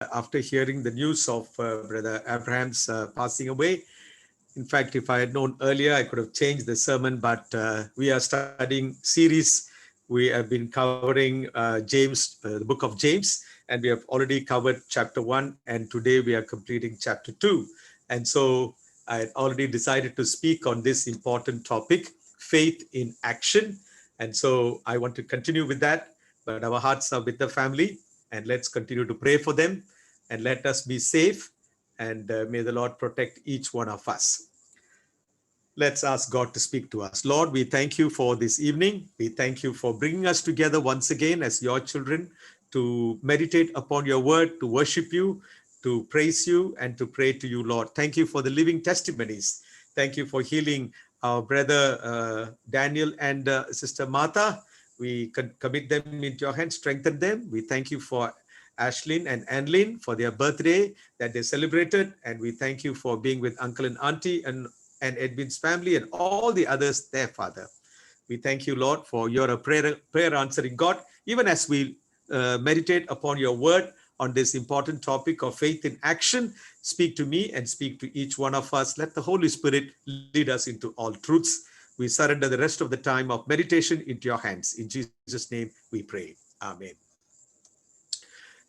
after hearing the news of Brother Abraham's passing away. In fact, if I had known earlier, I could have changed the sermon, but we are studying series. We have been covering James, the book of James, and we have already covered chapter 1, and today we are completing chapter 2. And so I had already decided to speak on this important topic, faith in action. And so I want to continue with that, but our hearts are with the family, and let's continue to pray for them, and let us be safe, and may the Lord protect each one of us. Let's ask God to speak to us. Lord, we thank you for this evening. We thank you for bringing us together once again as your children to meditate upon your word, to worship you, to praise you, and to pray to you, Lord. Thank you for the living testimonies. Thank you for healing our brother Daniel and Sister Martha. We commit them into your hands, strengthen them. We thank you for Ashlyn and Anlyn for their birthday that they celebrated. And we thank you for being with Uncle and Auntie and Edwin's family and all the others there, Father. We thank you, Lord, for you're a prayer answering God. Even as we meditate upon your word on this important topic of faith in action, speak to me and speak to each one of us. Let the Holy Spirit lead us into all truths. We surrender the rest of the time of meditation into your hands. In Jesus' name we pray. Amen.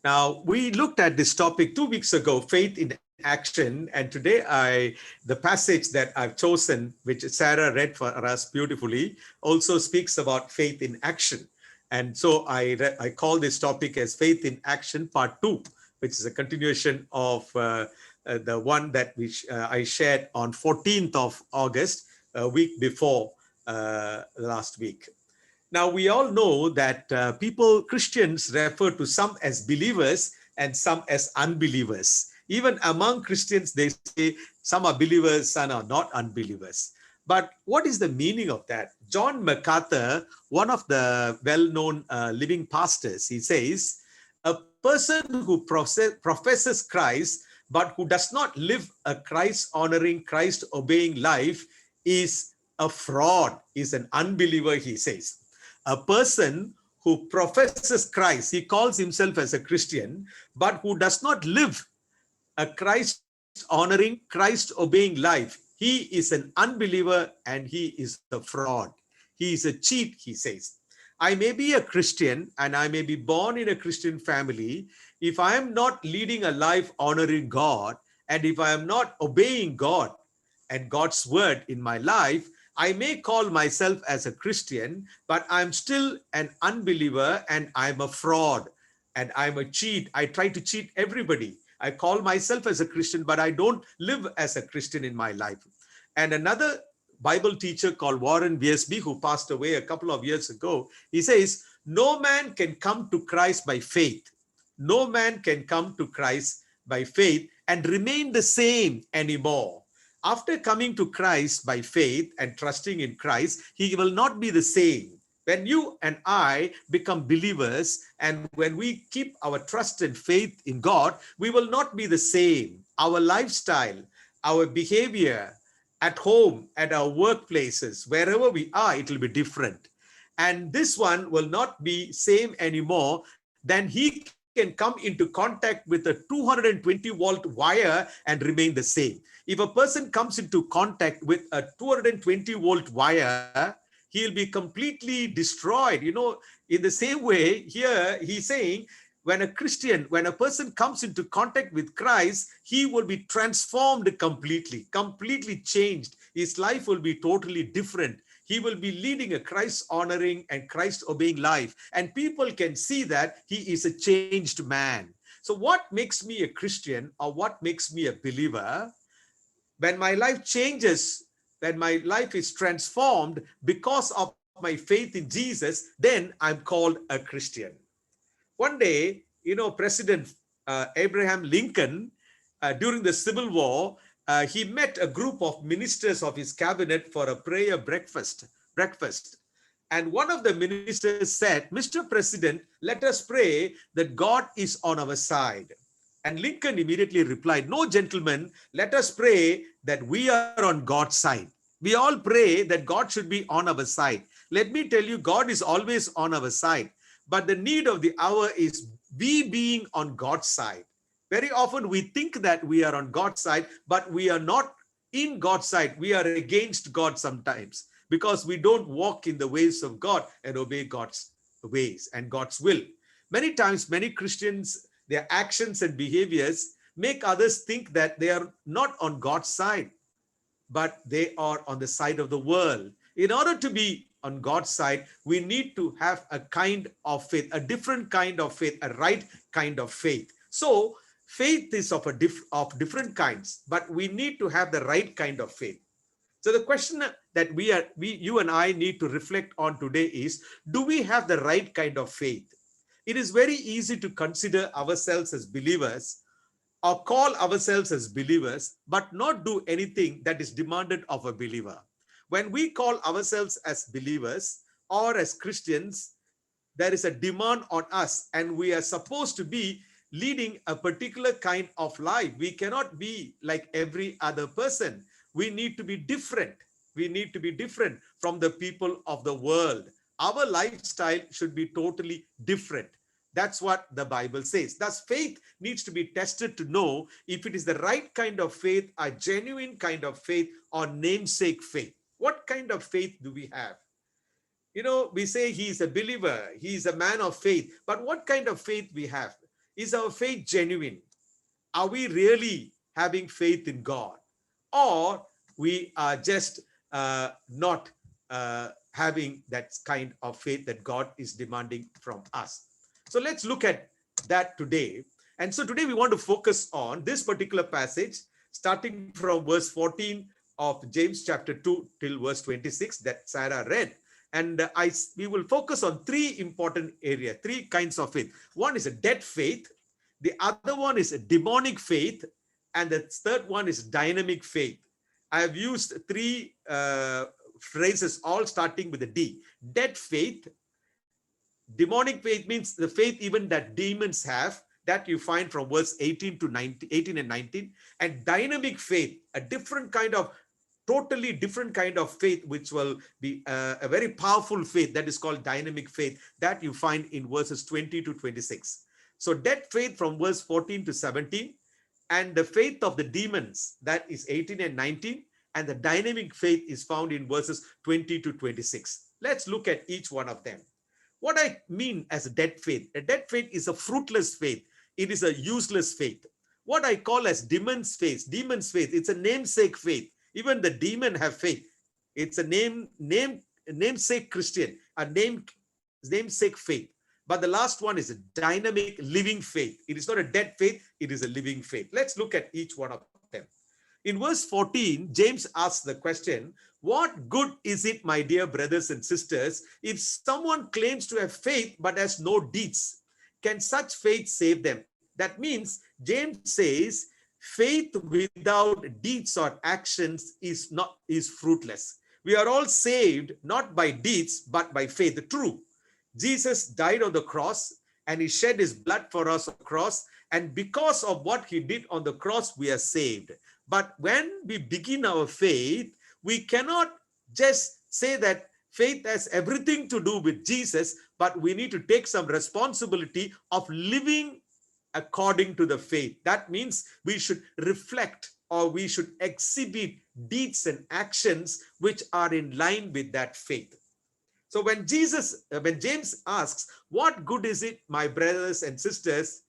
Now, we looked at this topic 2 weeks ago, faith in action, and today the passage that I've chosen, which Sarah read for us beautifully, also speaks about faith in action. And so I call this topic as Faith in Action Part 2, which is a continuation of the one that I shared on 14th of August, a week before last week. Now, we all know that Christians refer to some as believers and some as unbelievers. Even among Christians, they say some are believers, some are not unbelievers. But what is the meaning of that? John MacArthur, one of the well-known living pastors, he says, a person who professes Christ, but who does not live a Christ-honoring, Christ-obeying life is a fraud, is an unbeliever, he says. A person who professes Christ, he calls himself as a Christian, but who does not live a Christ-honoring, Christ-obeying life, he is an unbeliever and he is a fraud. He is a cheat, he says. I may be a Christian and I may be born in a Christian family. If I am not leading a life honoring God, and if I am not obeying God and God's word in my life, I may call myself as a Christian, but I'm still an unbeliever and I'm a fraud and I'm a cheat. I try to cheat everybody. I call myself as a Christian, but I don't live as a Christian in my life. And another Bible teacher called Warren Wiersbe, who passed away a couple of years ago, he says, no man can come to Christ by faith. No man can come to Christ by faith and remain the same anymore. After coming to Christ by faith and trusting in Christ, he will not be the same. When you and I become believers and when we keep our trust and faith in God, we will not be the same. Our lifestyle, our behavior at home, at our workplaces, wherever we are, it will be different. And this one will not be same anymore. Then he can come into contact with a 220 volt wire and remain the same. If a person comes into contact with a 220 volt wire, he'll be completely destroyed. You know, in the same way, here he's saying, when a person comes into contact with Christ, he will be transformed completely changed. His life will be totally different. He will be leading a Christ-honoring and Christ-obeying life. And people can see that he is a changed man. So what makes me a Christian or what makes me a believer? When my life changes, when my life is transformed because of my faith in Jesus, then I'm called a Christian. One day, you know, President Abraham Lincoln, during the Civil War, he met a group of ministers of his cabinet for a prayer breakfast. And one of the ministers said, Mr. President, let us pray that God is on our side. And Lincoln immediately replied, no, gentlemen, let us pray that we are on God's side. We all pray that God should be on our side. Let me tell you, God is always on our side. But the need of the hour is we being on God's side. Very often we think that we are on God's side, but we are not in God's side. We are against God sometimes because we don't walk in the ways of God and obey God's ways and God's will. Many times, many Christians, their actions and behaviors make others think that they are not on God's side, but they are on the side of the world. In order to be on God's side, we need to have a kind of faith, a different kind of faith, a right kind of faith. So faith is of different kinds, but we need to have the right kind of faith. So the question that you and I need to reflect on today is, do we have the right kind of faith? It is very easy to consider ourselves as believers or call ourselves as believers, but not do anything that is demanded of a believer. When we call ourselves as believers or as Christians, there is a demand on us, and we are supposed to be leading a particular kind of life. We cannot be like every other person. We need to be different. We need to be different from the people of the world. Our lifestyle should be totally different. That's what the Bible says. Thus, faith needs to be tested to know if it is the right kind of faith, a genuine kind of faith, or namesake faith. What kind of faith do we have? You know, we say he is a believer, he is a man of faith, but what kind of faith we have? Is our faith genuine? Are we really having faith in God? Or we are just not having that kind of faith that God is demanding from us? So let's look at that today. And so today we want to focus on this particular passage, starting from verse 14 of James chapter 2 till verse 26 that Sarah read. And we will focus on three important areas, three kinds of faith. One is a dead faith. The other one is a demonic faith. And the third one is dynamic faith. I have used three phrases, all starting with a D. Dead faith. Demonic faith means the faith even that demons have, that you find from verse 18 to 19, 18 and 19. And dynamic faith, a different kind of, totally different kind of faith, which will be a very powerful faith, that is called dynamic faith, that you find in verses 20 to 26. So dead faith from verse 14 to 17, and the faith of the demons, that is 18 and 19, and the dynamic faith is found in verses 20 to 26. Let's look at each one of them. What I mean as a dead faith is a fruitless faith. It is a useless faith. What I call as demon's faith, it's a namesake faith. Even the demon have faith. It's a namesake Christian, a namesake faith. But the last one is a dynamic living faith. It is not a dead faith, it is a living faith. Let's look at each one of them. In verse 14, James asks the question, what good is it, my dear brothers and sisters, if someone claims to have faith but has no deeds? Can such faith save them? That means James says faith without deeds or actions is fruitless. We are all saved not by deeds but by faith. True, Jesus died on the cross and he shed his blood for us on the cross, and because of what he did on the cross, we are saved. But when we begin our faith, we cannot just say that faith has everything to do with Jesus, but we need to take some responsibility of living according to the faith. That means we should reflect, or we should exhibit deeds and actions which are in line with that faith. So when James asks, what good is it, my brothers and sisters,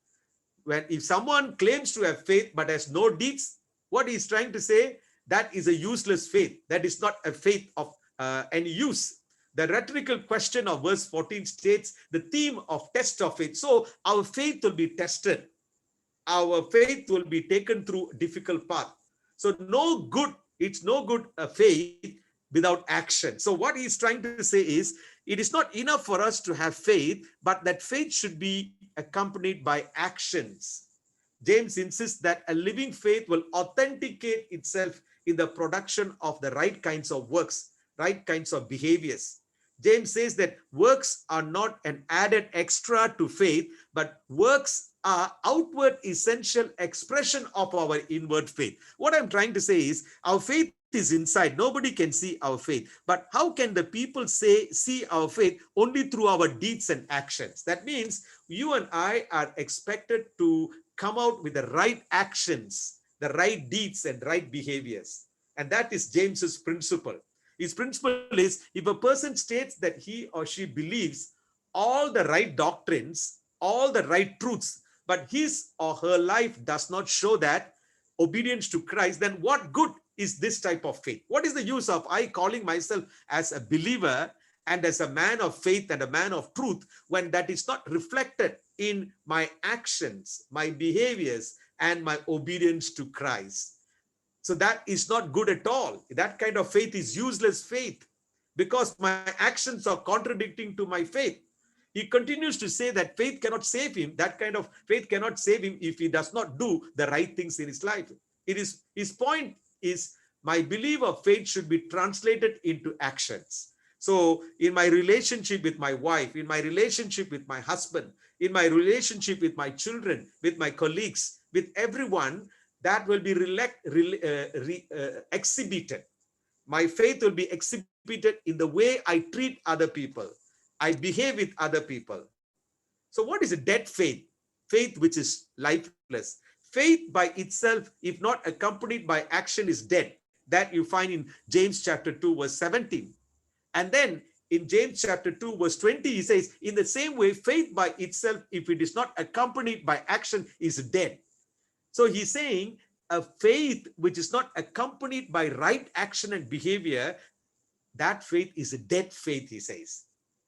if someone claims to have faith but has no deeds, what he's trying to say, that is a useless faith. That is not a faith of any use. The rhetorical question of verse 14 states the theme of test of faith. So our faith will be tested. Our faith will be taken through a difficult path. So it's no good faith without action. So what he's trying to say is, it is not enough for us to have faith, but that faith should be accompanied by actions. James insists that a living faith will authenticate itself in the production of the right kinds of works, right kinds of behaviors. James says that works are not an added extra to faith, but works are outward essential expression of our inward faith. What I'm trying to say is, our faith is inside. Nobody can see our faith. But how can the people see our faith? Only through our deeds and actions. That means you and I are expected to come out with the right actions, the right deeds and right behaviors. And that is James's principle. His principle is, if a person states that he or she believes all the right doctrines, all the right truths, but his or her life does not show that obedience to Christ, then what good is this type of faith? What is the use of I calling myself as a believer and as a man of faith and a man of truth when that is not reflected in my actions, my behaviors, and my obedience to Christ? So that is not good at all. That kind of faith is useless faith because my actions are contradicting to my faith. He continues to say that faith cannot save him. That kind of faith cannot save him if he does not do the right things in his life. It is his point is my belief of faith should be translated into actions. So in my relationship with my wife, in my relationship with my husband, in my relationship with my children, with my colleagues, with everyone, that will be exhibited. My faith will be exhibited in the way I treat other people, I behave with other people. So what is a dead faith? Faith which is lifeless. Faith by itself, if not accompanied by action, is dead. That you find in James chapter 2, verse 17. And then in James chapter 2, verse 20, he says, in the same way, faith by itself, if it is not accompanied by action, is dead. So he's saying a faith which is not accompanied by right action and behavior, that faith is a dead faith, he says.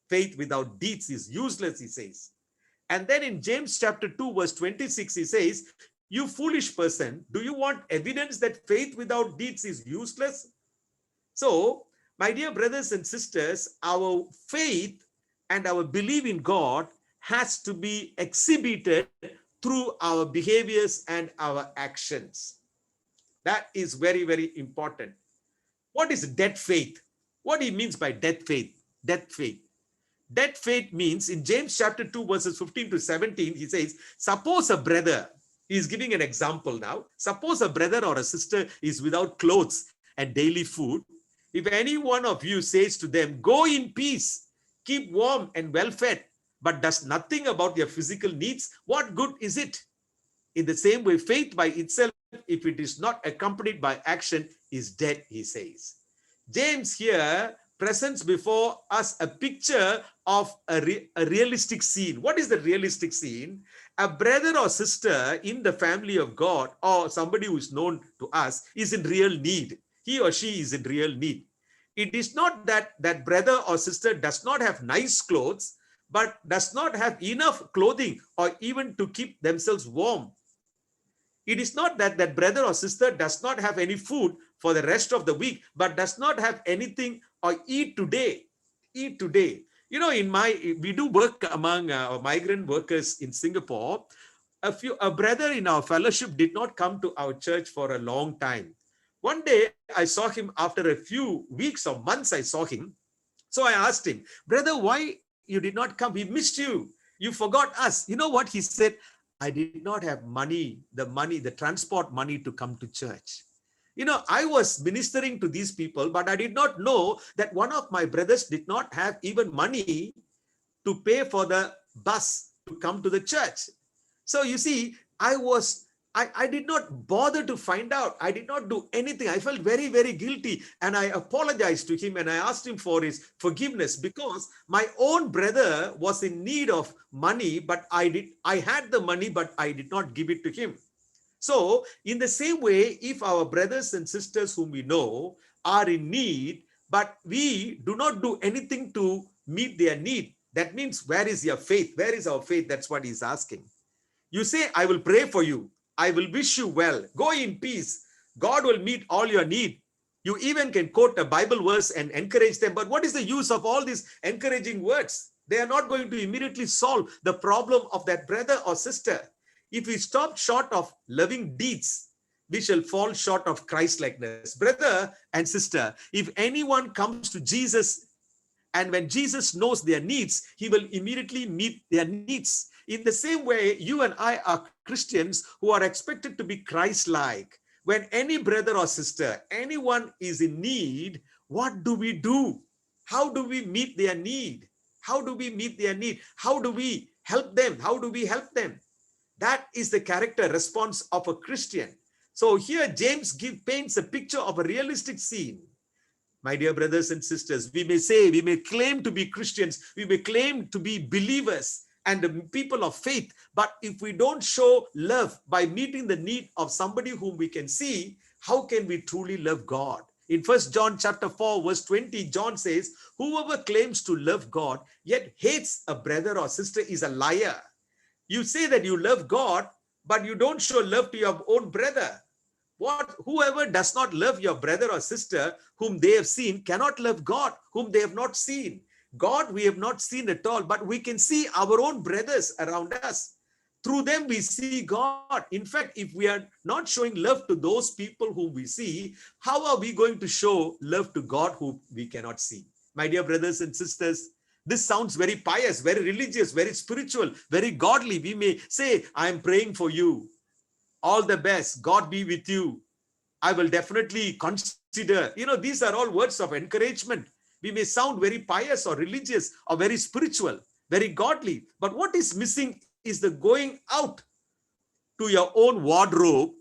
Faith without deeds is useless, he says. And then in James chapter 2, verse 26, he says, you foolish person, do you want evidence that faith without deeds is useless? So, my dear brothers and sisters, our faith and our belief in God has to be exhibited through our behaviors and our actions. That is very, very important. What is dead faith? What he means by dead faith? Dead faith. Dead faith means in James chapter 2, verses 15 to 17, he says, suppose a brother, he is giving an example now. Suppose a brother or a sister is without clothes and daily food. If any one of you says to them, go in peace, keep warm and well fed, but does nothing about their physical needs, what good is it? In the same way, faith by itself, if it is not accompanied by action, is dead, he says. James here presents before us a picture of a realistic scene. What is the realistic scene? A brother or sister in the family of God, or somebody who is known to us, is in real need. He or she is in real need. It is not that that brother or sister does not have nice clothes, but does not have enough clothing or even to keep themselves warm. It is not that that brother or sister does not have any food for the rest of the week, but does not have anything or eat today. Eat today. You know, we do work among migrant workers in Singapore. A brother in our fellowship did not come to our church for a long time. One day I saw him after a few weeks or months. I saw him. So I asked him, brother, why you did not come? We missed you. You forgot us. You know what he said? I did not have the transport money to come to church. You know, I was ministering to these people, but I did not know that one of my brothers did not have even money to pay for the bus to come to the church. So you see, I did not bother to find out. I did not do anything. I felt very, very guilty. And I apologized to him and I asked him for his forgiveness because my own brother was in need of money, but I had the money, but I did not give it to him. So in the same way, if our brothers and sisters whom we know are in need, but we do not do anything to meet their need, that means where is your faith? Where is our faith? That's what he's asking. You say, I will pray for you. I will wish you well. Go in peace. God will meet all your need. You even can quote a Bible verse and encourage them. But what is the use of all these encouraging words? They are not going to immediately solve the problem of that brother or sister. If we stop short of loving deeds, we shall fall short of Christ-likeness. Brother and sister, if anyone comes to Jesus and when Jesus knows their needs, he will immediately meet their needs. In the same way, you and I are Christians who are expected to be Christ-like. When any brother or sister, anyone is in need, what do we do? How do we meet their need? How do we meet their need? How do we help them? How do we help them? That is the character response of a Christian. So here James paints a picture of a realistic scene. My dear brothers and sisters, we may claim to be Christians, we may claim to be believers and people of faith, but if we don't show love by meeting the need of somebody whom we can see, how can we truly love God? In 1 John chapter 4, verse 20, John says, whoever claims to love God yet hates a brother or sister is a liar. You say that you love God, but you don't show love to your own brother. Whoever does not love your brother or sister whom they have seen cannot love God whom they have not seen. God we have not seen at all, but we can see our own brothers around us. Through them we see God. In fact, if we are not showing love to those people whom we see, how are we going to show love to God whom we cannot see? My dear brothers and sisters, this sounds very pious, very religious, very spiritual, very godly. We may say, I am praying for you. All the best. God be with you. I will definitely consider. These are all words of encouragement. We may sound very pious or religious or very spiritual, very godly. But what is missing is the going out to your own wardrobe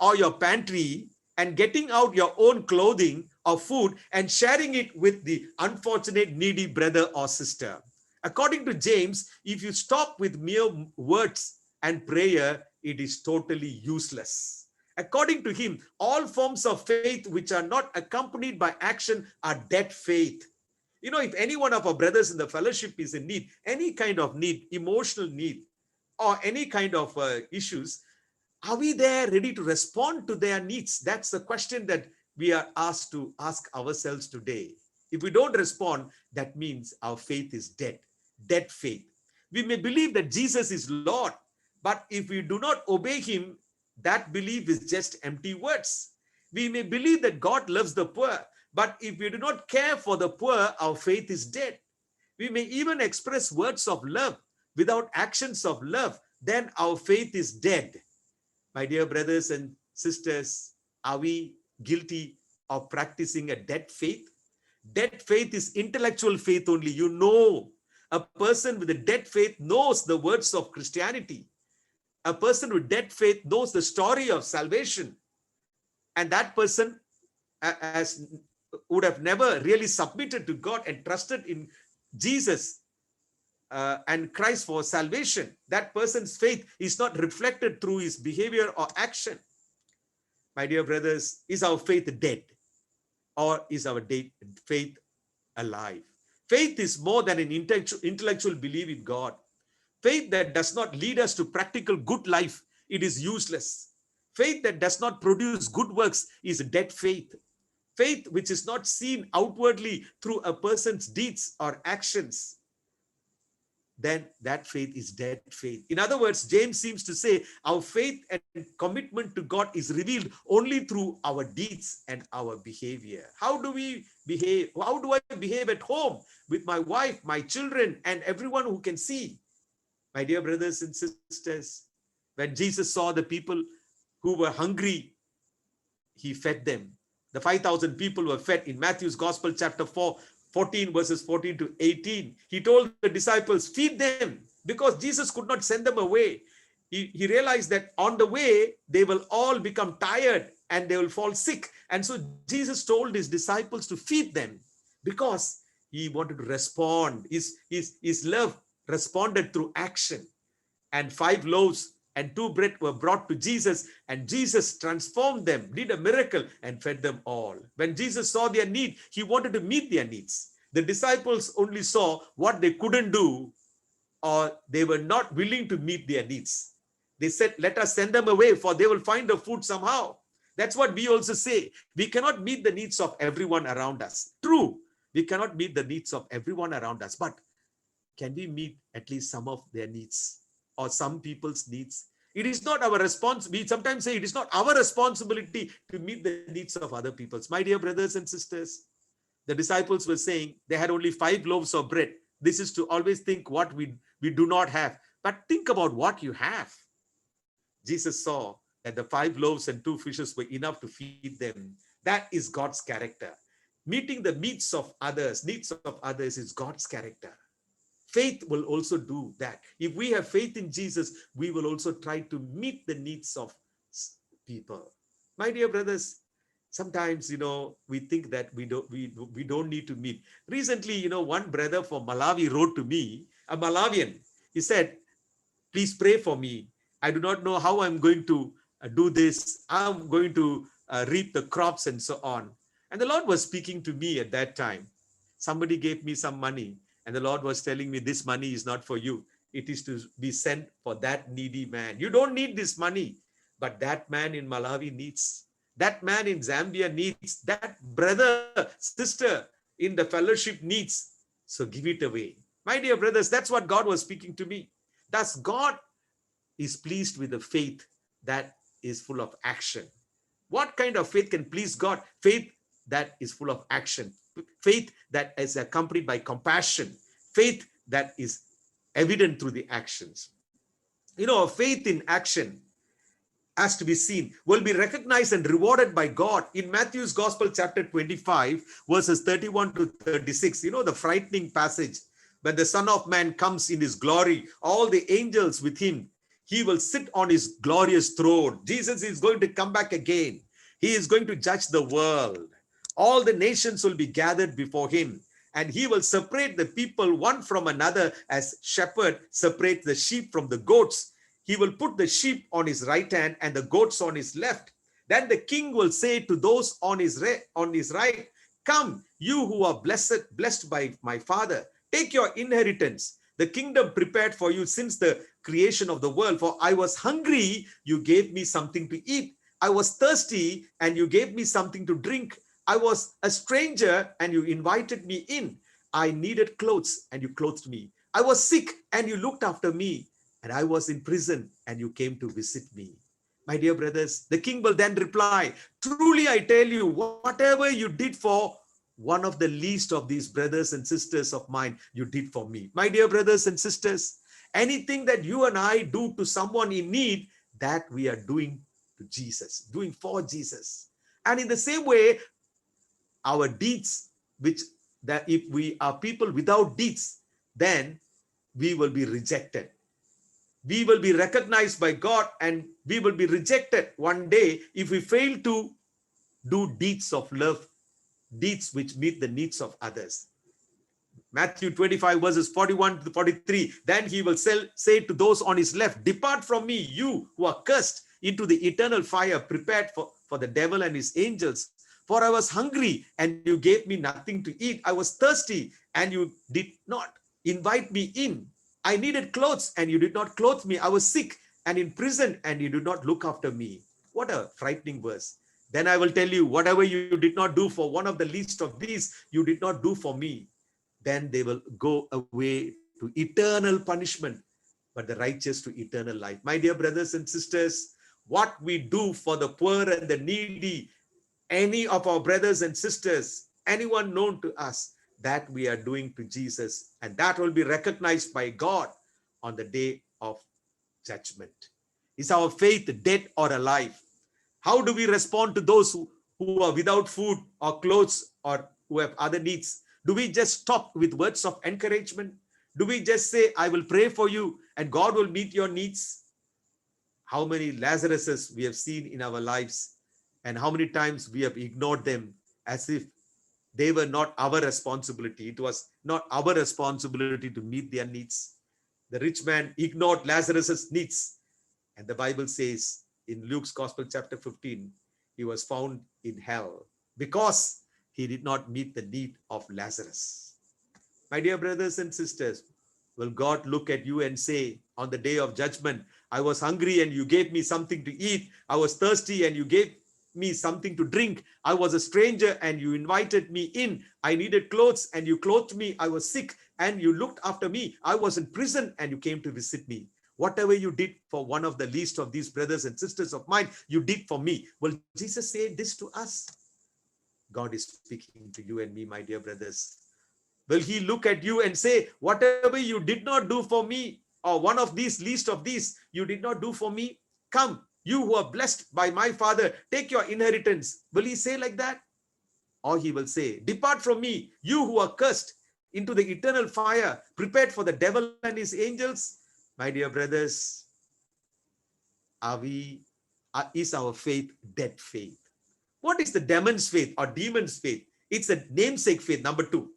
or your pantry and getting out your own clothing or food and sharing it with the unfortunate needy brother or sister. According to James, if you stop with mere words and prayer, it is totally useless. According to him, all forms of faith which are not accompanied by action are dead faith. If any one of our brothers in the fellowship is in need, any kind of need, emotional need, or any kind of issues, are we there ready to respond to their needs? That's the question that we are asked to ask ourselves today. If we don't respond, that means our faith is dead faith. We may believe that Jesus is Lord, but if we do not obey him, that belief is just empty words. We may believe that God loves the poor, but if we do not care for the poor, our faith is dead. We may even express words of love without actions of love, then our faith is dead. My dear brothers and sisters, are we guilty of practicing a dead faith? Dead faith is intellectual faith only. A person with a dead faith knows the words of Christianity. A person with dead faith knows the story of salvation. And that person would have never really submitted to God and trusted in Jesus and Christ for salvation. That person's faith is not reflected through his behavior or action. My dear brothers, is our faith dead or is our faith alive? Faith is more than an intellectual belief in God. Faith that does not lead us to practical good life, it is useless. Faith that does not produce good works is dead faith. Faith which is not seen outwardly through a person's deeds or actions, then that faith is dead faith. In other words, James seems to say our faith and commitment to God is revealed only through our deeds and our behavior. How do we behave? How do I behave at home with my wife, my children, and everyone who can see? My dear brothers and sisters, when Jesus saw the people who were hungry, he fed them. The 5,000 people were fed in Matthew's Gospel, chapter 4, 14 verses 14 to 18. He told the disciples, feed them, because Jesus could not send them away. He realized that on the way, they will all become tired and they will fall sick. And so Jesus told his disciples to feed them because he wanted to respond. His love responded through action. And 5 loaves and 2 bread were brought to Jesus, and Jesus transformed them, did a miracle, and fed them all. When Jesus saw their need, he wanted to meet their needs. The disciples only saw what they couldn't do, or they were not willing to meet their needs. They said, let us send them away, for they will find the food somehow. That's what we also say. We cannot meet the needs of everyone around us. True, we cannot meet the needs of everyone around us, but can we meet at least some of their needs or some people's needs? It is not our response. We sometimes say it is not our responsibility to meet the needs of other people's. My dear brothers and sisters, the disciples were saying they had only 5 loaves of bread. This is to always think what we do not have, but think about what you have. Jesus saw that the 5 loaves and 2 fishes were enough to feed them. That is God's character. Meeting the needs of others is God's character. Faith will also do that. If we have faith in Jesus, we will also try to meet the needs of people. My dear brothers, sometimes, we think that we don't need to meet. Recently, one brother from Malawi wrote to me, a Malawian. He said, please pray for me. I do not know how I'm going to do this. I'm going to reap the crops and so on. And the Lord was speaking to me at that time. Somebody gave me some money, and the Lord was telling me, this money is not for you. It is to be sent for that needy man. You don't need this money, but that man in Malawi needs. That man in Zambia needs. That brother, sister in the fellowship needs. So give it away. My dear brothers, that's what God was speaking to me. Thus, God is pleased with the faith that is full of action. What kind of faith can please God? Faith that is full of action. Faith that is accompanied by compassion. Faith that is evident through the actions. Faith in action has to be seen, will be recognized and rewarded by God. In Matthew's Gospel, chapter 25, verses 31 to 36, the frightening passage, when the Son of Man comes in his glory, all the angels with him, he will sit on his glorious throne. Jesus is going to come back again. He is going to judge the world. All the nations will be gathered before him, and he will separate the people one from another as shepherd separates the sheep from the goats. He will put the sheep on his right hand and the goats on his left. Then the king will say to those on his right, come, you who are blessed by my Father, take your inheritance, the kingdom prepared for you since the creation of the world. For I was hungry, you gave me something to eat. I was thirsty, and you gave me something to drink. I was a stranger, and you invited me in. I needed clothes, and you clothed me. I was sick, and you looked after me. And I was in prison, and you came to visit me. My dear brothers, the king will then reply, truly I tell you, whatever you did for one of the least of these brothers and sisters of mine, you did for me. My dear brothers and sisters, anything that you and I do to someone in need, that we are doing to Jesus, doing for Jesus. And in the same way, our deeds, that if we are people without deeds, then we will be rejected. We will be recognized by God, and we will be rejected one day if we fail to do deeds of love, deeds which meet the needs of others. Matthew 25 verses 41 to 43. Then he will say to those on his left, depart from me, you who are cursed, into the eternal fire prepared for the devil and his angels. For I was hungry, and you gave me nothing to eat. I was thirsty, and you did not invite me in. I needed clothes, and you did not clothe me. I was sick and in prison, and you did not look after me. What a frightening verse. Then I will tell you, whatever you did not do for one of the least of these, you did not do for me. Then they will go away to eternal punishment, but the righteous to eternal life. My dear brothers and sisters, what we do for the poor and the needy, any of our brothers and sisters, anyone known to us, that we are doing to Jesus, and that will be recognized by God on the day of judgment. Is our faith dead or alive? How do we respond to those who are without food or clothes or who have other needs? Do we just stop with words of encouragement? Do we just say, I will pray for you and God will meet your needs? How many Lazaruses we have seen in our lives, and how many times we have ignored them as if they were not our responsibility. It was not our responsibility to meet their needs. The rich man ignored Lazarus's needs. And the Bible says in Luke's Gospel, chapter 15, he was found in hell because he did not meet the need of Lazarus. My dear brothers and sisters, will God look at you and say on the day of judgment, I was hungry and you gave me something to eat. I was thirsty and you gave me something to drink. I was a stranger and you invited me in. I needed clothes and you clothed me. I was sick and you looked after me. I was in prison and you came to visit me. Whatever you did for one of the least of these brothers and sisters of mine, you did for me. Will Jesus say this to us? God is speaking to you and me, my dear brothers. Will he look at you and say, whatever you did not do for me, or one of these least of these, you did not do for me? Come, you who are blessed by my Father, take your inheritance. Will he say like that? Or he will say, depart from me, you who are cursed, into the eternal fire prepared for the devil and his angels? My dear brothers, is our faith dead faith? What is the demon's faith or demon's faith? It's a namesake faith, number 2.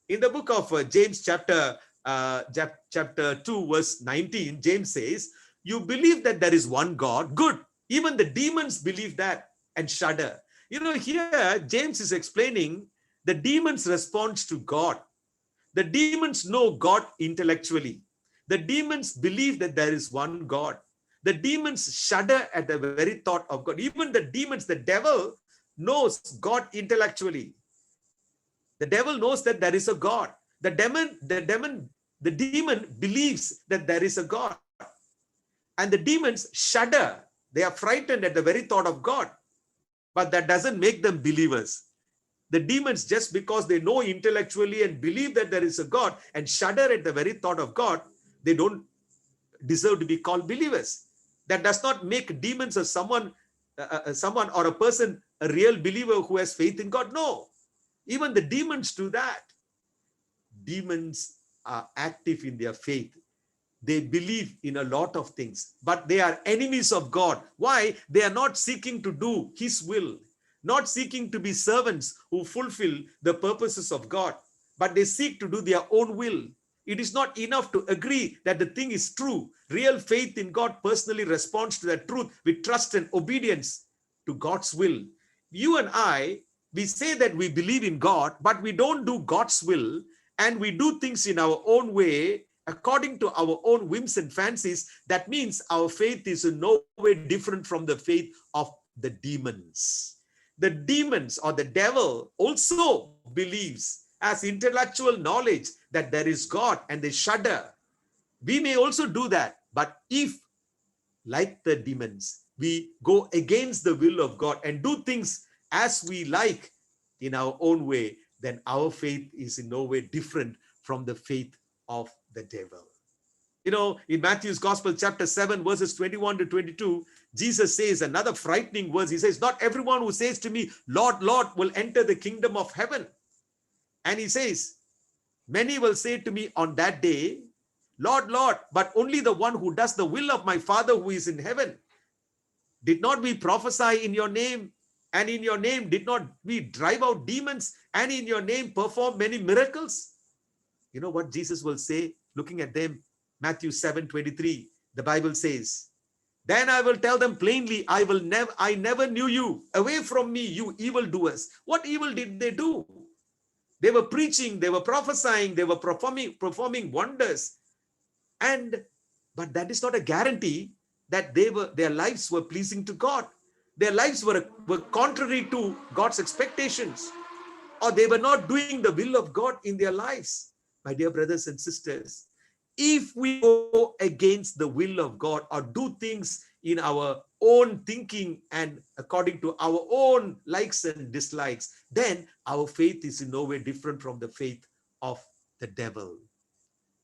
In the book of James chapter 2, verse 19, James says, you believe that there is one God. Good. Even the demons believe that and shudder. Here James is explaining the demons' response to God. The demons know God intellectually. The demons believe that there is one God. The demons shudder at the very thought of God. Even the demons, the devil knows God intellectually. The devil knows that there is a God. The demon believes that there is a God. And the demons shudder. They are frightened at the very thought of God. But that doesn't make them believers. The demons, just because they know intellectually and believe that there is a God and shudder at the very thought of God, they don't deserve to be called believers. That does not make demons as someone or a person a real believer who has faith in God. No. Even the demons do that. Demons are active in their faith. They believe in a lot of things, but they are enemies of God. Why? They are not seeking to do His will, not seeking to be servants who fulfill the purposes of God, but they seek to do their own will. It is not enough to agree that the thing is true. Real faith in God personally responds to that truth with trust and obedience to God's will. You and I, we say that we believe in God, but we don't do God's will, and we do things in our own way, according to our own whims and fancies. That means our faith is in no way different from the faith of the demons. The demons or the devil also believes as intellectual knowledge that there is God, and they shudder. We may also do that, but if, like the demons, we go against the will of God and do things as we like in our own way, then our faith is in no way different from the faith of the devil. In Matthew's Gospel, chapter 7, verses 21 to 22, Jesus says another frightening verse. He says, not everyone who says to me, Lord, Lord, will enter the kingdom of heaven. And he says, many will say to me on that day, Lord, Lord, but only the one who does the will of my Father who is in heaven. Did not we prophesy in your name? And in your name did not we drive out demons? And in your name perform many miracles? You know what Jesus will say, looking at them? Matthew 7:23, the Bible says, then I will tell them plainly, I never knew you. Away from me, you evildoers. What evil did they do? They were preaching, they were prophesying, they were performing wonders. But that is not a guarantee that their lives were pleasing to God. Their lives were contrary to God's expectations, or they were not doing the will of God in their lives. My dear brothers and sisters, if we go against the will of God or do things in our own thinking and according to our own likes and dislikes, then our faith is in no way different from the faith of the devil.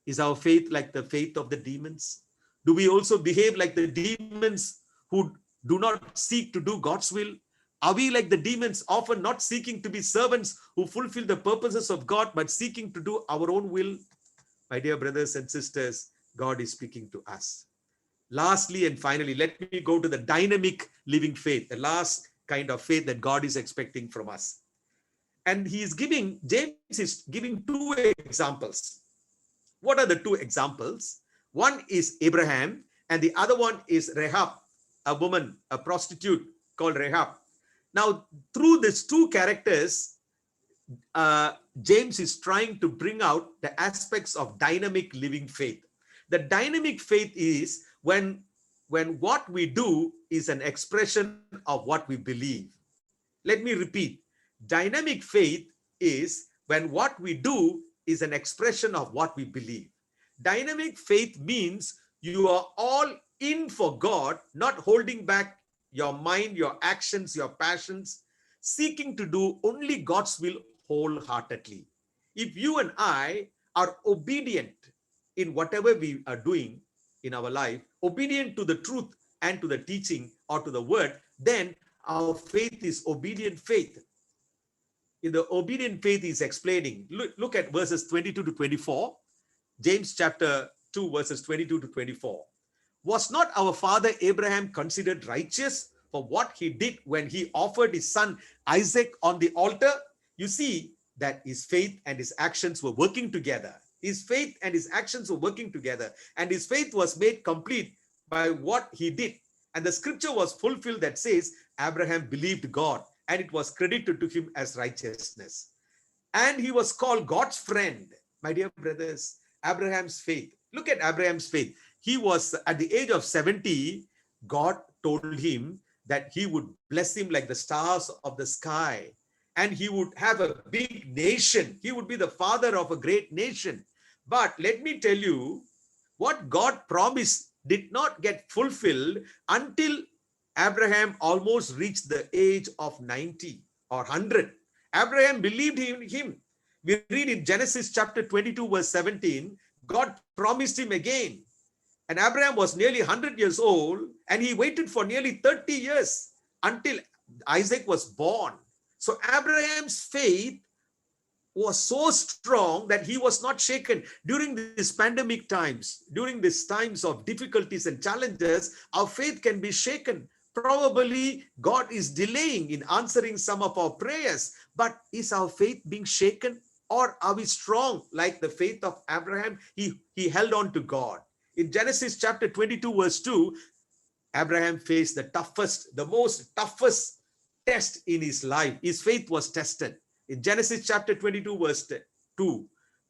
Is our faith like the faith of the demons? Do we also behave like the demons who do not seek to do God's will? Are we like the demons, often not seeking to be servants who fulfill the purposes of God, but seeking to do our own will? My dear brothers and sisters, God is speaking to us. Lastly and finally, let me go to the dynamic living faith, the last kind of faith that God is expecting from us. And James is giving 2 examples. What are the 2 examples? One is Abraham, and the other one is Rahab, a woman, a prostitute called Rahab. Now, through these 2 characters, James is trying to bring out the aspects of dynamic living faith. The dynamic faith is when what we do is an expression of what we believe. Let me repeat. Dynamic faith is when what we do is an expression of what we believe. Dynamic faith means you are all in for God, not holding back your mind, your actions, your passions, seeking to do only God's will wholeheartedly. If you and I are obedient in whatever we are doing in our life, obedient to the truth and to the teaching or to the word, then our faith is obedient faith. In the obedient faith, he's explaining. Look at verses 22 to 24. James chapter 2, verses 22 to 24. Was not our father Abraham considered righteous for what he did when he offered his son Isaac on the altar? You see that his faith and his actions were working together. His faith and his actions were working together, and his faith was made complete by what he did. And the scripture was fulfilled that says, Abraham believed God, and it was credited to him as righteousness. And he was called God's friend. My dear brothers, Abraham's faith. Look at Abraham's faith. He was at the age of 70, God told him that he would bless him like the stars of the sky, and he would have a big nation. He would be the father of a great nation. But let me tell you, what God promised did not get fulfilled until Abraham almost reached the age of 90 or 100. Abraham believed in him. We read in Genesis chapter 22, verse 17, God promised him again. And Abraham was nearly 100 years old, and he waited for nearly 30 years until Isaac was born. So Abraham's faith was so strong that he was not shaken. During these pandemic times, during these times of difficulties and challenges, our faith can be shaken. Probably God is delaying in answering some of our prayers, but is our faith being shaken, or are we strong like the faith of Abraham? He held on to God. In Genesis chapter 22, verse 2, Abraham faced the most toughest test in his life. His faith was tested. In Genesis chapter 22, verse 2,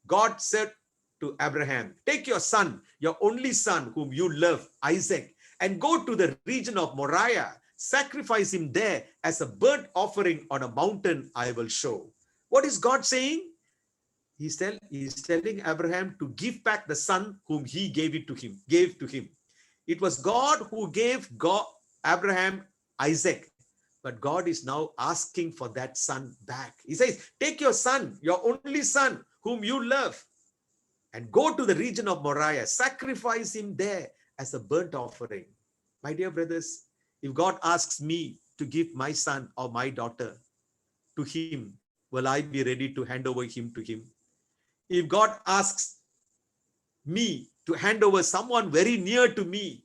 God said to Abraham, take your son, your only son, whom you love, Isaac, and go to the region of Moriah. Sacrifice him there as a burnt offering on a mountain I will show. What is God saying? He's telling Abraham to give back the son whom he gave to him. It was God who gave Abraham Isaac, but God is now asking for that son back. He says, take your son, your only son, whom you love, and go to the region of Moriah. Sacrifice him there as a burnt offering. My dear brothers, if God asks me to give my son or my daughter to him, will I be ready to hand over him to him? If God asks me to hand over someone very near to me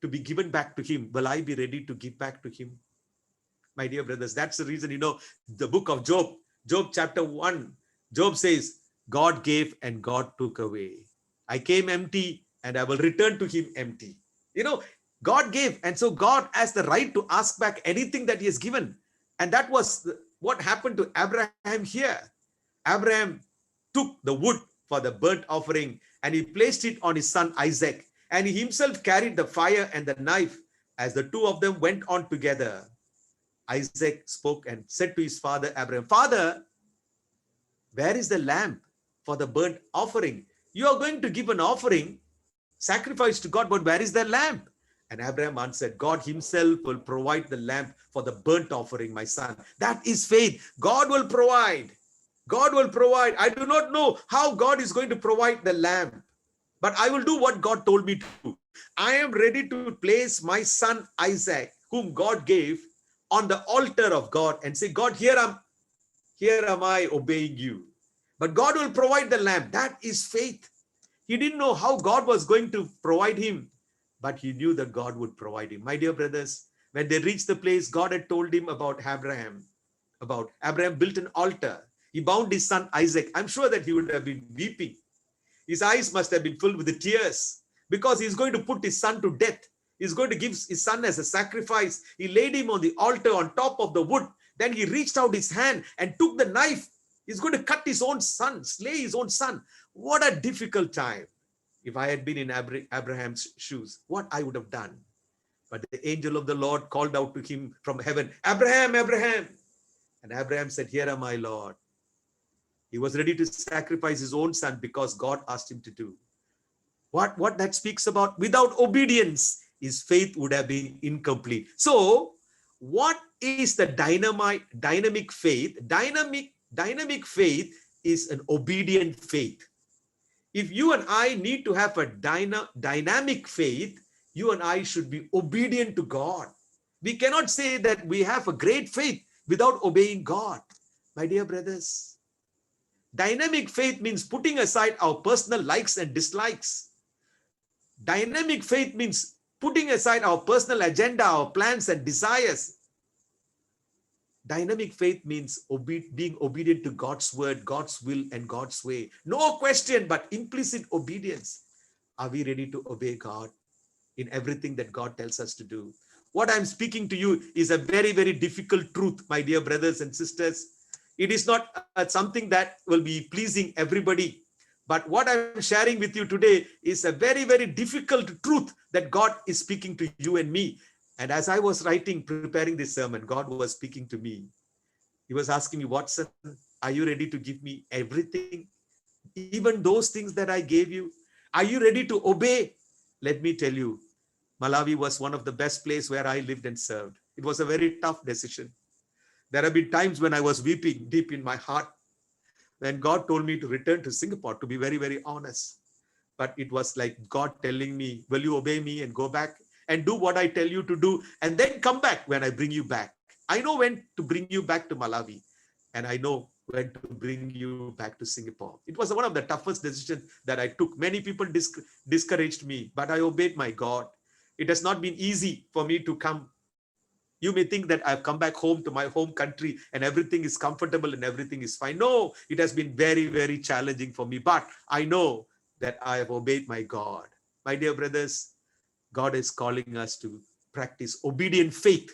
to be given back to him, will I be ready to give back to him? My dear brothers, that's the reason, the book of Job, Job chapter 1, Job says, God gave and God took away. I came empty and I will return to him empty. God gave, and so God has the right to ask back anything that he has given. And that was what happened to Abraham here. Abraham took the wood for the burnt offering and he placed it on his son Isaac, and he himself carried the fire and the knife. As the two of them went on together, Isaac spoke and said to his father Abraham, Father, where is the lamb for the burnt offering? You are going to give an offering, sacrifice to God, but where is the lamb? And Abraham answered, God himself will provide the lamb for the burnt offering, my son. That is faith. God will provide. God will provide. I do not know how God is going to provide the lamb, but I will do what God told me to do. I am ready to place my son Isaac, whom God gave, on the altar of God and say, God, here am I obeying you. But God will provide the lamb. That is faith. He didn't know how God was going to provide him, but he knew that God would provide him. My dear brothers, when they reached the place, God had told him about Abraham built an altar. He bound his son Isaac. I'm sure that he would have been weeping. His eyes must have been filled with the tears because he's going to put his son to death. He's going to give his son as a sacrifice. He laid him on the altar on top of the wood. Then he reached out his hand and took the knife. He's going to cut his own son, slay his own son. What a difficult time. If I had been in Abraham's shoes, what I would have done. But the angel of the Lord called out to him from heaven, Abraham, Abraham. And Abraham said, here am I, Lord. He was ready to sacrifice his own son because God asked him to do. What that speaks about? Without obedience, his faith would have been incomplete. So, what is the dynamic faith? Dynamic faith is an obedient faith. If you and I need to have a dynamic faith, you and I should be obedient to God. We cannot say that we have a great faith without obeying God. My dear brothers, dynamic faith means putting aside our personal likes and dislikes. Dynamic faith means putting aside our personal agenda, our plans and desires. Dynamic faith means being obedient to God's word, God's will, and God's way. No question, but implicit obedience. Are we ready to obey God in everything that God tells us to do? What I'm speaking to you is a very, very difficult truth, my dear brothers and sisters. It is not something that will be pleasing everybody. But what I'm sharing with you today is a very, very difficult truth that God is speaking to you and me. And as I was preparing this sermon, God was speaking to me. He was asking me, Watson, are you ready to give me everything? Even those things that I gave you? Are you ready to obey? Let me tell you, Malawi was one of the best places where I lived and served. It was a very tough decision. There have been times when I was weeping deep in my heart when God told me to return to Singapore, to be very, very honest. But it was like God telling me, will you obey me and go back and do what I tell you to do and then come back when I bring you back? I know when to bring you back to Malawi and I know when to bring you back to Singapore. It was one of the toughest decisions that I took. Many people discouraged me, but I obeyed my God. It has not been easy for me to come. You may think that I've come back home to my home country and everything is comfortable and everything is fine. No, it has been very, very challenging for me, but I know that I have obeyed my God. My dear brothers, God is calling us to practice obedient faith,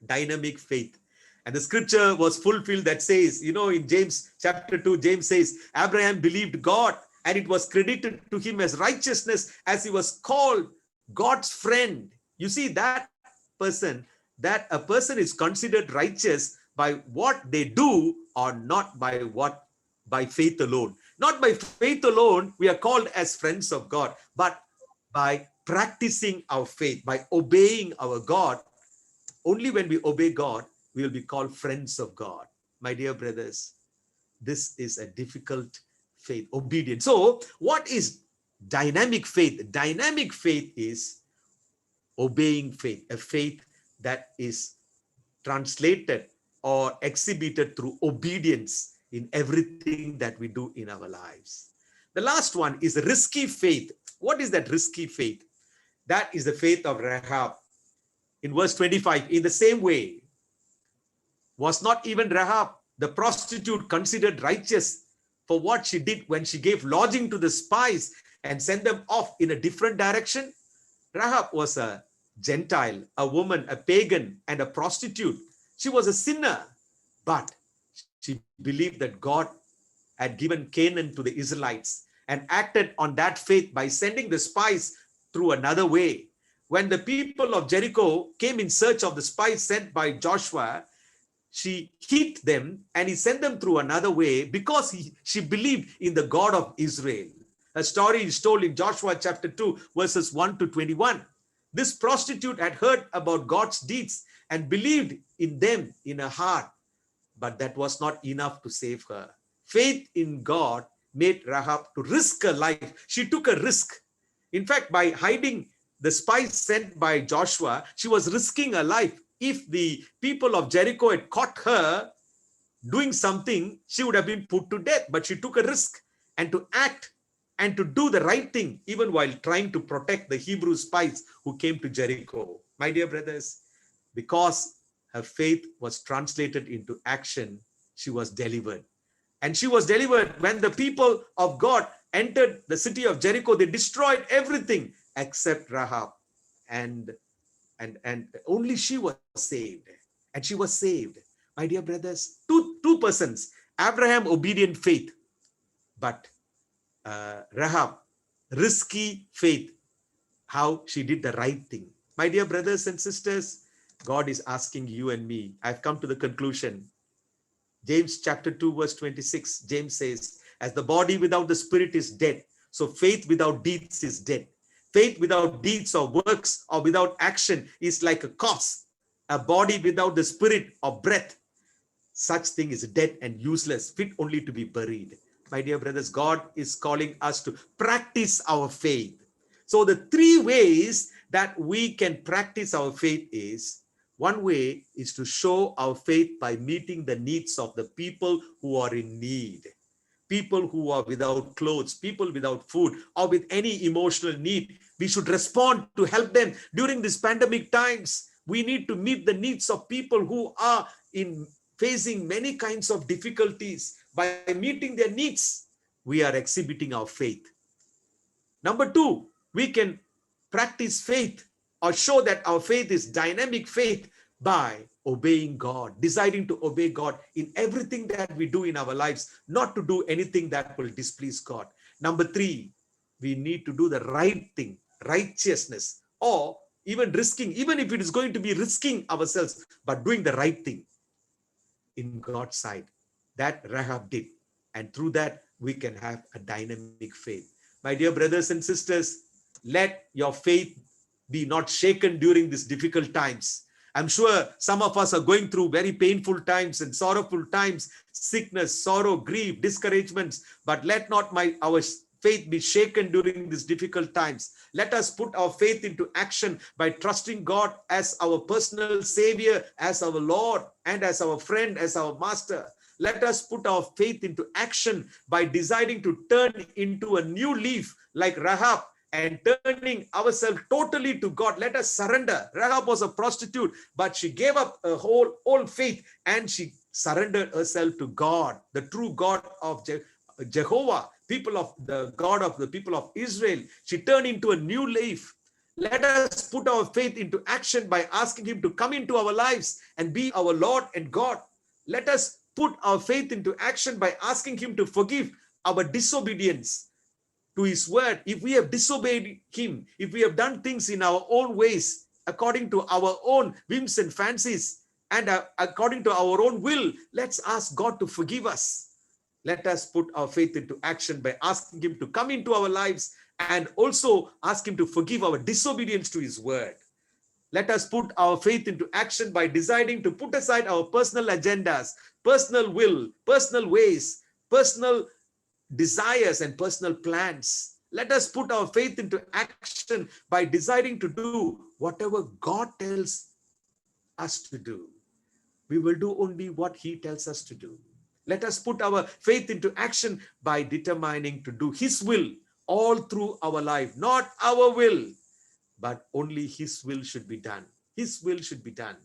dynamic faith. And the scripture was fulfilled that says, in James chapter 2, James says, Abraham believed God and it was credited to him as righteousness as he was called God's friend. You see, that a person is considered righteous by what they do or not by faith alone. Not by faith alone, we are called as friends of God, but by practicing our faith, by obeying our God. Only when we obey God, we will be called friends of God. My dear brothers, this is a difficult faith, obedience. So what is dynamic faith? Dynamic faith is obeying faith, a faith that is translated or exhibited through obedience in everything that we do in our lives. The last one is risky faith. What is that risky faith? That is the faith of Rahab. In verse 25, in the same way, was not even Rahab, the prostitute, considered righteous for what she did when she gave lodging to the spies and sent them off in a different direction? Rahab was a Gentile, a woman, a pagan, and a prostitute. She was a sinner, but she believed that God had given Canaan to the Israelites and acted on that faith by sending the spies through another way. When the people of Jericho came in search of the spies sent by Joshua, she hid them and he sent them through another way because she believed in the God of Israel. A story is told in Joshua chapter 2, verses 1 to 21. This prostitute had heard about God's deeds and believed in them in her heart, but that was not enough to save her. Faith in God made Rahab to risk her life. She took a risk. In fact, by hiding the spies sent by Joshua, she was risking her life. If the people of Jericho had caught her doing something, she would have been put to death. But she took a risk and to act and to do the right thing, even while trying to protect the Hebrew spies who came to Jericho. My dear brothers, because her faith was translated into action, she was delivered. And she was delivered when the people of God entered the city of Jericho. They destroyed everything except Rahab. And only she was saved. And she was saved. My dear brothers, two persons. Abraham, obedient faith. But Rahab, risky faith. How she did the right thing. My dear brothers and sisters, God is asking you and me. I've come to the conclusion. James chapter 2, verse 26, James says, as the body without the spirit is dead, so faith without deeds is dead. Faith without deeds or works or without action is like a corpse. A body without the spirit or breath, such thing is dead and useless, fit only to be buried. My dear brothers, God is calling us to practice our faith. So the three ways that we can practice our faith is, One way is to show our faith by meeting the needs of the people who are in need. People who are without clothes, people without food, or with any emotional need. We should respond to help them during these pandemic times. We need to meet the needs of people who are facing many kinds of difficulties. By meeting their needs, we are exhibiting our faith. Number two, we can practice faith or show that our faith is dynamic faith by obeying God, deciding to obey God in everything that we do in our lives, not to do anything that will displease God. Number three, we need to do the right thing, righteousness, or even risking, even if it is going to be risking ourselves, but doing the right thing in God's sight. That Rahab did. And through that, we can have a dynamic faith. My dear brothers and sisters, let your faith be not shaken during these difficult times. I'm sure some of us are going through very painful times and sorrowful times, sickness, sorrow, grief, discouragements, but let not our faith be shaken during these difficult times. Let us put our faith into action by trusting God as our personal Savior, as our Lord, and as our friend, as our Master. Let us put our faith into action by deciding to turn into a new leaf like Rahab and turning ourselves totally to God. Let us surrender. Rahab was a prostitute, but she gave up her whole faith and she surrendered herself to God, the true God of Jehovah, God of the people of Israel. She turned into a new leaf. Let us put our faith into action by asking Him to come into our lives and be our Lord and God. Let us put our faith into action by asking Him to forgive our disobedience to His word. If we have disobeyed Him, if we have done things in our own ways, according to our own whims and fancies, and according to our own will, let's ask God to forgive us. Let us put our faith into action by asking Him to come into our lives and also ask Him to forgive our disobedience to His word. Let us put our faith into action by deciding to put aside our personal agendas, personal will, personal ways, personal desires, and personal plans. Let us put our faith into action by deciding to do whatever God tells us to do. We will do only what He tells us to do. Let us put our faith into action by determining to do His will all through our life. Not our will, but only His will should be done. His will should be done.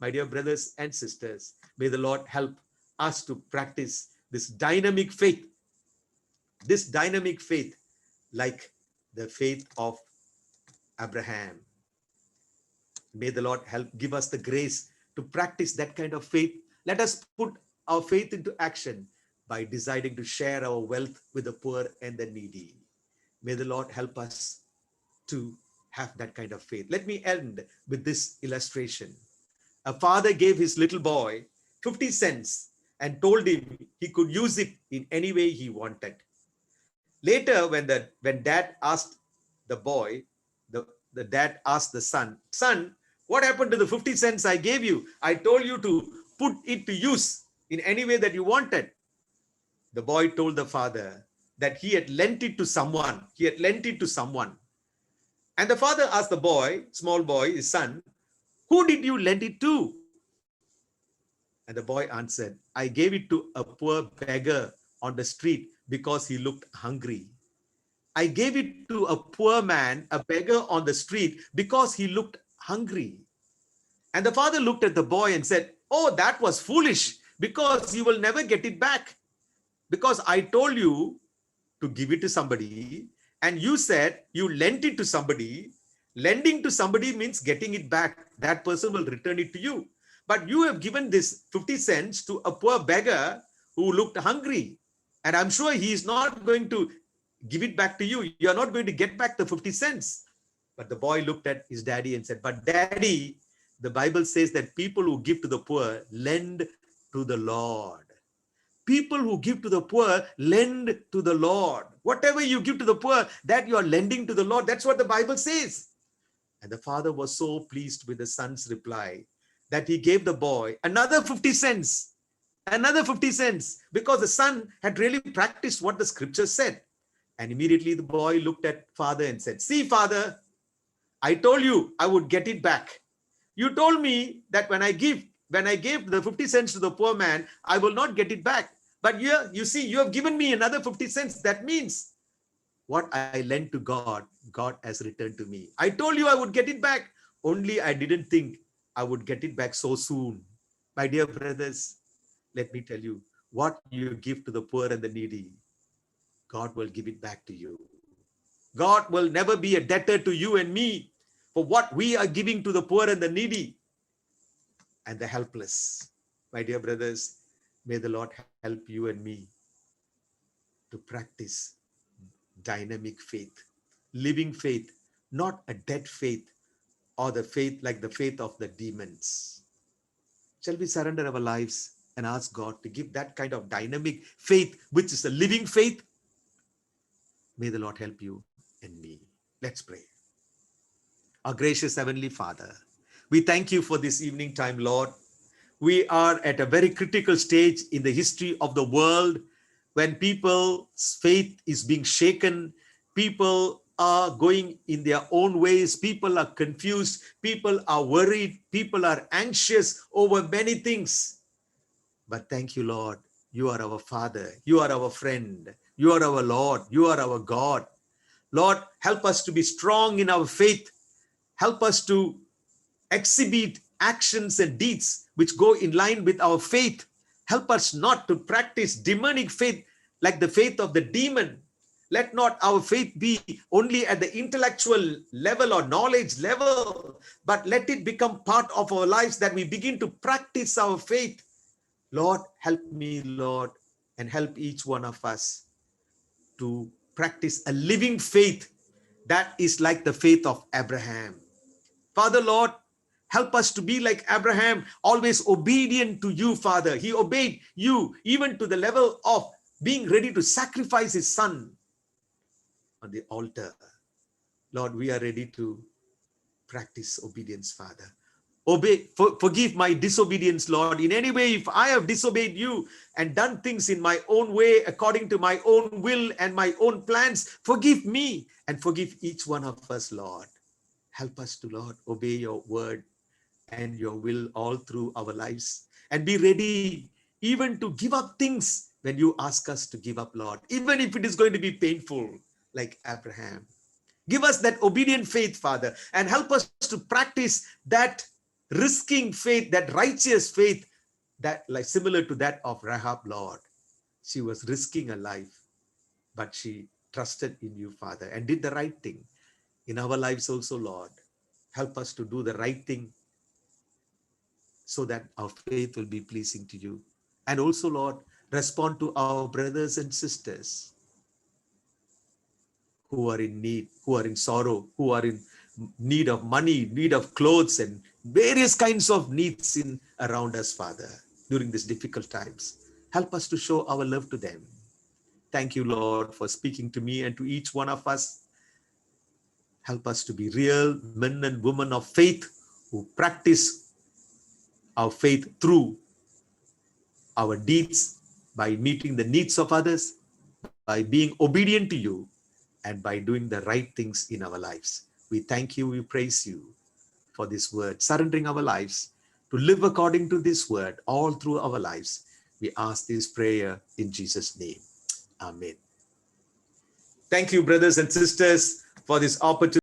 My dear brothers and sisters, may the Lord help us to practice this dynamic faith like the faith of Abraham. May the Lord help give us the grace to practice that kind of faith. Let us put our faith into action by deciding to share our wealth with the poor and the needy. May the Lord help us to have that kind of faith. Let me end with this illustration. A father gave his little boy 50 cents and told him he could use it in any way he wanted. Later, when dad asked the boy, the dad asked the son, what happened to the 50 cents I gave you? I told you to put it to use in any way that you wanted. The boy told the father that he had lent it to someone. And the father asked the boy, small boy, his son, who did you lend it to? And the boy answered, I gave it to a poor beggar on the street because he looked hungry. I gave it to a poor man, a beggar on the street, because he looked hungry. And the father looked at the boy and said, oh, that was foolish, because you will never get it back. Because I told you to give it to somebody, and you said you lent it to somebody. Lending to somebody means getting it back. That person will return it to you. But you have given this 50 cents to a poor beggar who looked hungry. And I'm sure he is not going to give it back to you. You're not going to get back the 50 cents. But the boy looked at his daddy and said, but daddy, the Bible says that people who give to the poor lend to the Lord. People who give to the poor lend to the Lord. Whatever you give to the poor, that you are lending to the Lord. That's what the Bible says. And the father was so pleased with the son's reply that he gave the boy another 50 cents. Another 50 cents, because the son had really practiced what the scripture said. And immediately the boy looked at father and said, see, father, I told you I would get it back. You told me that when I gave the 50 cents to the poor man, I will not get it back. But here, you see, you have given me another 50 cents. That means what I lent to God, God has returned to me. I told you I would get it back. Only I didn't think I would get it back so soon. My dear brothers, let me tell you, what you give to the poor and the needy, God will give it back to you. God will never be a debtor to you and me for what we are giving to the poor and the needy and the helpless. My dear brothers, may the Lord help you and me to practice dynamic faith, living faith, not a dead faith or the faith like the faith of the demons. Shall we surrender our lives and ask God to give that kind of dynamic faith, which is a living faith? May the Lord help you and me. Let's pray. Our gracious Heavenly Father, we thank you for this evening time, Lord. We are at a very critical stage in the history of the world when people's faith is being shaken. People are going in their own ways. People are confused. People are worried. People are anxious over many things. But thank you, Lord. You are our Father. You are our friend. You are our Lord. You are our God. Lord, help us to be strong in our faith. Help us to exhibit actions and deeds which go in line with our faith. Help us not to practice demonic faith like the faith of the demon. Let not our faith be only at the intellectual level or knowledge level, but let it become part of our lives that we begin to practice our faith. Lord, help me, Lord, and help each one of us to practice a living faith that is like the faith of Abraham. Father, Lord, help us to be like Abraham, always obedient to you, Father. He obeyed you even to the level of being ready to sacrifice his son on the altar. Lord, we are ready to practice obedience, Father. Forgive my disobedience, Lord. In any way, if I have disobeyed you and done things in my own way, according to my own will and my own plans, forgive me and forgive each one of us, Lord. Help us to, Lord, obey your word and your will all through our lives and be ready even to give up things when you ask us to give up, Lord, even if it is going to be painful, like Abraham. Give us that obedient faith, Father, and help us to practice that risking faith, that righteous faith, that like similar to that of Rahab, Lord. She was risking her life, but she trusted in you, Father, and did the right thing. In our lives also, Lord, help us to do the right thing so that our faith will be pleasing to you. And also, Lord, respond to our brothers and sisters who are in need, who are in sorrow, who are in need of money, need of clothes, and various kinds of needs in around us, Father, during these difficult times. Help us to show our love to them. Thank you, Lord, for speaking to me and to each one of us. Help us to be real men and women of faith who practice our faith through our deeds, by meeting the needs of others, by being obedient to you, and by doing the right things in our lives. We thank you, we praise you for this word, surrendering our lives to live according to this word all through our lives. We ask this prayer in Jesus' name. Amen. Thank you, brothers and sisters, for this opportunity.